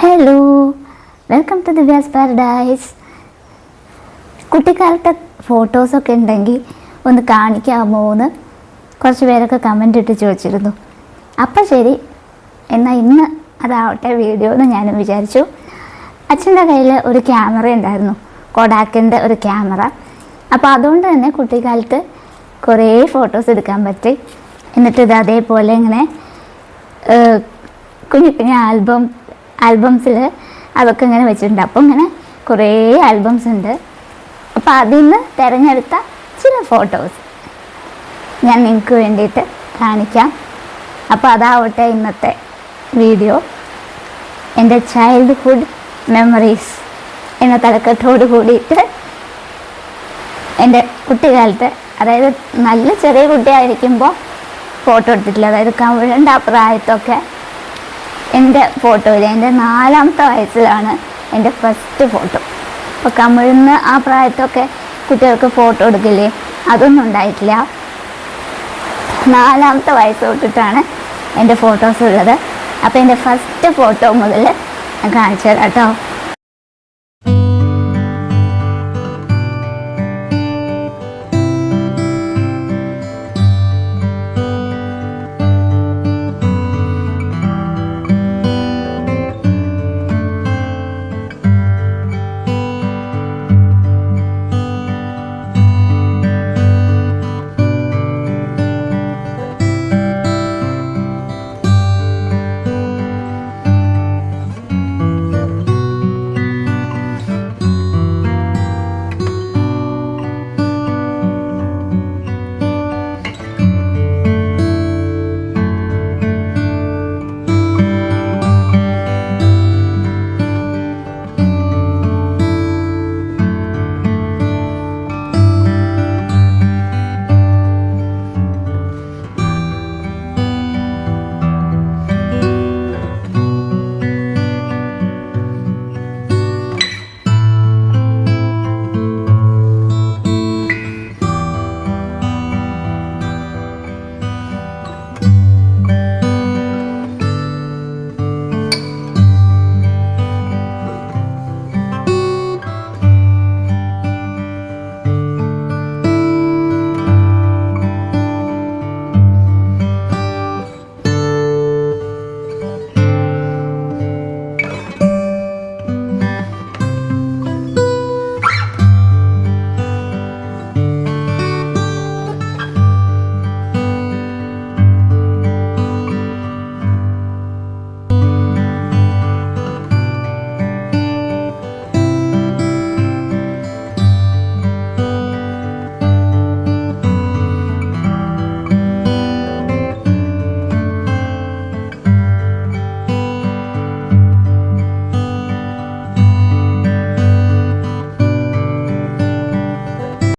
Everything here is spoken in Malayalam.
Hello, welcome to Divya's paradise. കുട്ടിക്കാലത്തെ ഫോട്ടോസൊക്കെ ഉണ്ടെങ്കിൽ ഒന്ന് കാണിക്കാമോ എന്ന് കുറച്ച് പേരൊക്കെ കമൻ്റ് ഇട്ട് ചോദിച്ചിരുന്നു. അപ്പം ശരി, എന്നാൽ ഇന്ന് അതാവട്ടെ വീഡിയോ എന്ന് ഞാനും വിചാരിച്ചു. അച്ഛൻ്റെ കയ്യിൽ ഒരു ക്യാമറ ഉണ്ടായിരുന്നു, കൊഡാക്കിൻ്റെ ഒരു ക്യാമറ. അപ്പോൾ അതുകൊണ്ട് തന്നെ കുട്ടിക്കാലത്ത് കുറേ ഫോട്ടോസ് എടുക്കാൻ പറ്റി. എന്നിട്ട് ഇത് അതേപോലെ ഇങ്ങനെ കുഞ്ഞു കുഞ്ഞു ആൽബംസിൽ അതൊക്കെ ഇങ്ങനെ വെച്ചിട്ടുണ്ട്. അപ്പോൾ ഇങ്ങനെ കുറേ ആൽബംസ് ഉണ്ട്. അപ്പോൾ അതിൽ നിന്ന് തിരഞ്ഞെടുത്ത ചില ഫോട്ടോസ് ഞാൻ നിങ്ങൾക്ക് വേണ്ടിയിട്ട് കാണിക്കാം. അപ്പോൾ അതാവട്ടെ ഇന്നത്തെ വീഡിയോ. എൻ്റെ ചൈൽഡ്ഹുഡ് മെമ്മറീസ് എന്ന തലക്കെട്ടോട് കൂടിയിട്ട് എൻ്റെ കുട്ടിക്കാലത്ത്, അതായത് നല്ല ചെറിയ കുട്ടിയായിരിക്കുമ്പോൾ ഫോട്ടോ എടുത്തിട്ടില്ല, അതായത് കവിഴേണ്ട ആ പ്രായത്തൊക്കെ എൻ്റെ ഫോട്ടോയിൽ എൻ്റെ 4ാമത്തെ വയസ്സിലാണ് എൻ്റെ ഫസ്റ്റ് ഫോട്ടോ. അപ്പോൾ കമിഴ്ന്ന് ആ പ്രായത്തൊക്കെ കുട്ടികൾക്ക് ഫോട്ടോ എടുക്കില്ലേ, അതൊന്നും ഉണ്ടായിട്ടില്ല. 4ാമത്തെ വയസ്സ് തൊട്ടിട്ടാണ് എൻ്റെ ഫോട്ടോസ് ഉള്ളത്. അപ്പോൾ എൻ്റെ ഫസ്റ്റ് ഫോട്ടോ മുതൽ ഞാൻ കാണിച്ചു തരാം കേട്ടോ.